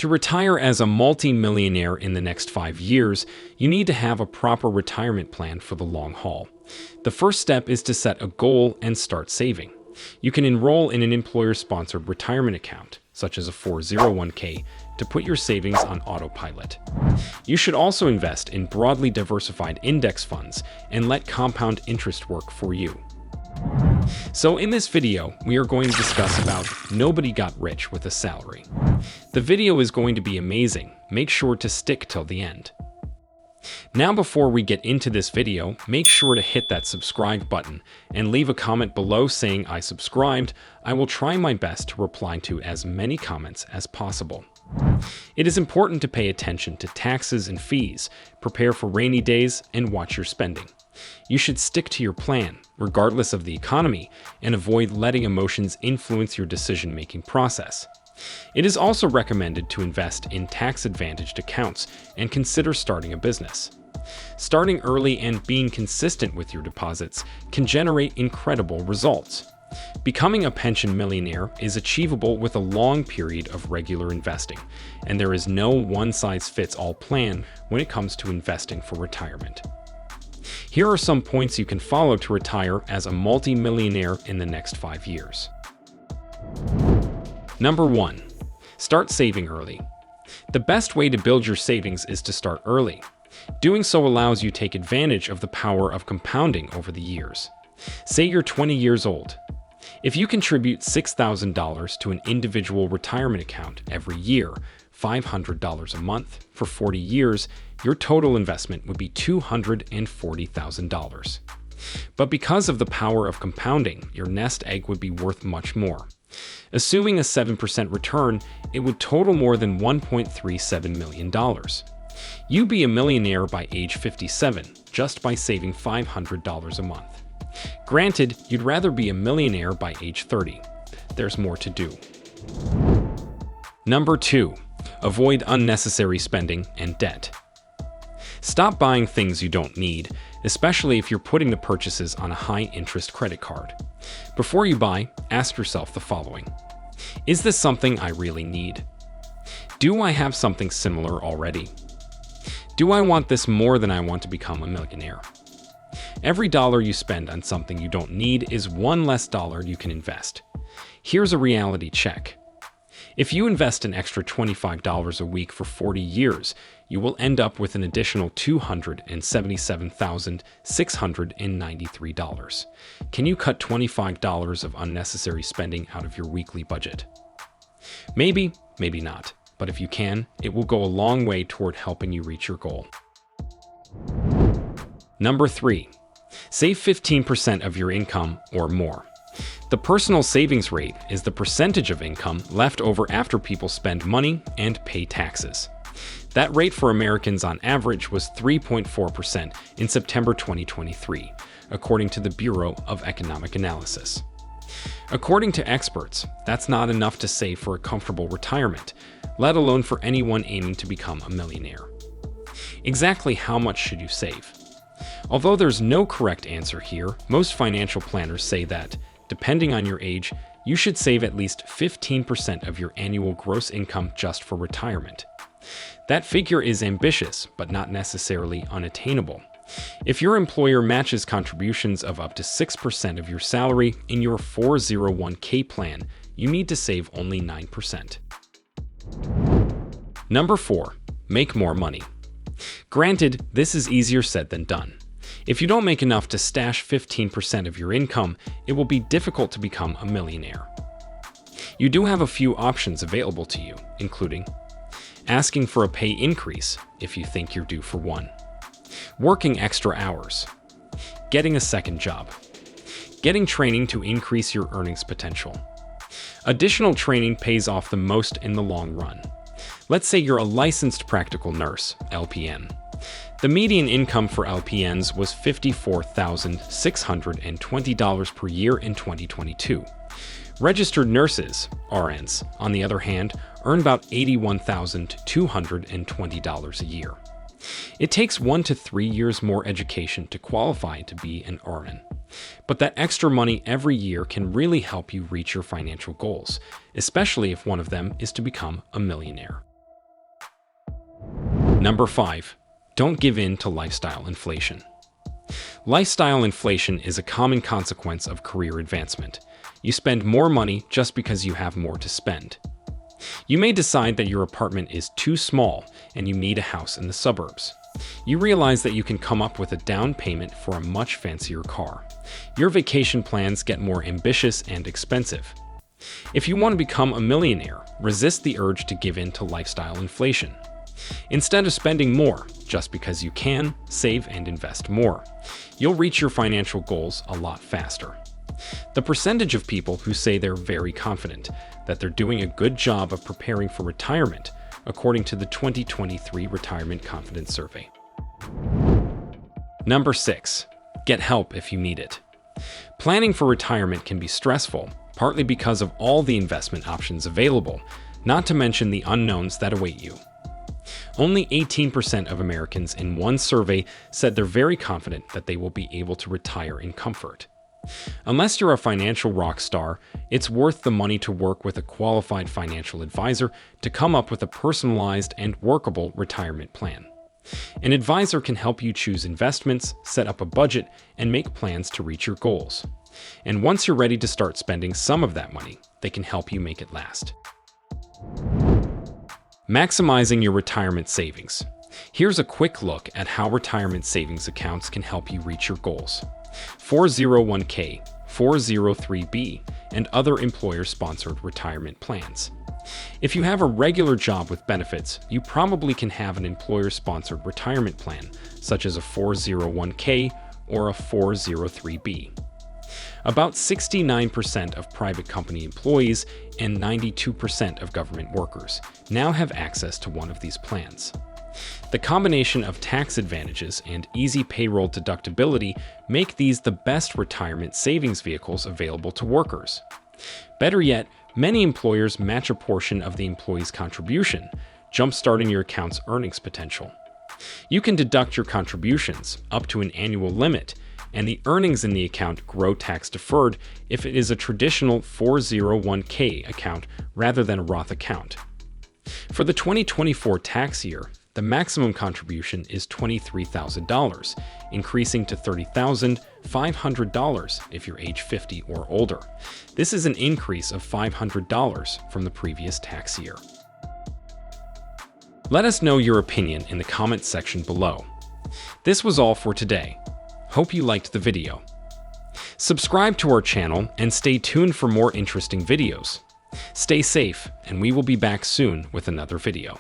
To retire as a multi-millionaire in the next 5 years, you need to have a proper retirement plan for the long haul. The first step is to set a goal and start saving. You can enroll in an employer-sponsored retirement account, such as a 401k, to put your savings on autopilot. You should also invest in broadly diversified index funds and let compound interest work for you. So in this video, we are going to discuss about nobody got rich with a salary. The video is going to be amazing. Make sure to stick till the end. Now before we get into this video, make sure to hit that subscribe button and leave a comment below saying I subscribed. I will try my best to reply to as many comments as possible. It is important to pay attention to taxes and fees, prepare for rainy days, and watch your spending. You should stick to your plan, regardless of the economy, and avoid letting emotions influence your decision-making process. It is also recommended to invest in tax-advantaged accounts and consider starting a business. Starting early and being consistent with your deposits can generate incredible results. Becoming a pension millionaire is achievable with a long period of regular investing, and there is no one-size-fits-all plan when it comes to investing for retirement. Here are some points you can follow to retire as a multi-millionaire in the next 5 years. Number 1. Start saving early. The best way to build your savings is to start early. Doing so allows you to take advantage of the power of compounding over the years. Say you're 20 years old. If you contribute $6,000 to an individual retirement account every year, $500 a month, for 40 years, your total investment would be $240,000. But because of the power of compounding, your nest egg would be worth much more. Assuming a 7% return, it would total more than $1.37 million. You'd be a millionaire by age 57, just by saving $500 a month. Granted, you'd rather be a millionaire by age 30. There's more to do. Number 2. Avoid unnecessary spending and debt. Stop buying things you don't need, especially if you're putting the purchases on a high-interest credit card. Before you buy, ask yourself the following. Is this something I really need? Do I have something similar already? Do I want this more than I want to become a millionaire? Every dollar you spend on something you don't need is one less dollar you can invest. Here's a reality check. If you invest an extra $25 a week for 40 years, you will end up with an additional $277,693. Can you cut $25 of unnecessary spending out of your weekly budget? Maybe, maybe not, but if you can, it will go a long way toward helping you reach your goal. Number 3. Save 15% of your income or more. The personal savings rate is the percentage of income left over after people spend money and pay taxes. That rate for Americans on average was 3.4% in September 2023, according to the Bureau of Economic Analysis. According to experts, that's not enough to save for a comfortable retirement, let alone for anyone aiming to become a millionaire. Exactly how much should you save? Although there's no correct answer here, most financial planners say that, depending on your age, you should save at least 15% of your annual gross income just for retirement. That figure is ambitious, but not necessarily unattainable. If your employer matches contributions of up to 6% of your salary in your 401k plan, you need to save only 9%. Number 4. Make more money. Granted, this is easier said than done. If you don't make enough to stash 15% of your income, it will be difficult to become a millionaire. You do have a few options available to you, including asking for a pay increase if you think you're due for one, working extra hours, getting a second job, getting training to increase your earnings potential. Additional training pays off the most in the long run. Let's say you're a licensed practical nurse, LPN. The median income for LPNs was $54,620 per year in 2022. Registered nurses, RNs, on the other hand, earn about $81,220 a year. It takes 1 to 3 years more education to qualify to be an RN. But that extra money every year can really help you reach your financial goals, especially if one of them is to become a millionaire. Number 5. Don't give in to lifestyle inflation. Lifestyle inflation is a common consequence of career advancement. You spend more money just because you have more to spend. You may decide that your apartment is too small and you need a house in the suburbs. You realize that you can come up with a down payment for a much fancier car. Your vacation plans get more ambitious and expensive. If you want to become a millionaire, resist the urge to give in to lifestyle inflation. Instead of spending more just because you can, save and invest more. You'll reach your financial goals a lot faster. The percentage of people who say they're very confident that they're doing a good job of preparing for retirement, according to the 2023 Retirement Confidence Survey. Number 6. Get help if you need it. Planning for retirement can be stressful, partly because of all the investment options available, not to mention the unknowns that await you. Only 18% of Americans in one survey said they're very confident that they will be able to retire in comfort. Unless you're a financial rock star, it's worth the money to work with a qualified financial advisor to come up with a personalized and workable retirement plan. An advisor can help you choose investments, set up a budget, and make plans to reach your goals. And once you're ready to start spending some of that money, they can help you make it last. Maximizing your retirement savings. Here's a quick look at how retirement savings accounts can help you reach your goals. 401k, 403b, and other employer-sponsored retirement plans. If you have a regular job with benefits, you probably can have an employer-sponsored retirement plan, such as a 401k or a 403b. About 69% of private company employees and 92% of government workers now have access to one of these plans. The combination of tax advantages and easy payroll deductibility make these the best retirement savings vehicles available to workers. Better yet, many employers match a portion of the employee's contribution, jump-starting your account's earnings potential. You can deduct your contributions up to an annual limit, and the earnings in the account grow tax-deferred if it is a traditional 401k account rather than a Roth account. For the 2024 tax year, the maximum contribution is $23,000, increasing to $30,500 if you're age 50 or older. This is an increase of $500 from the previous tax year. Let us know your opinion in the comments section below. This was all for today. Hope you liked the video. Subscribe to our channel and stay tuned for more interesting videos. Stay safe, and we will be back soon with another video.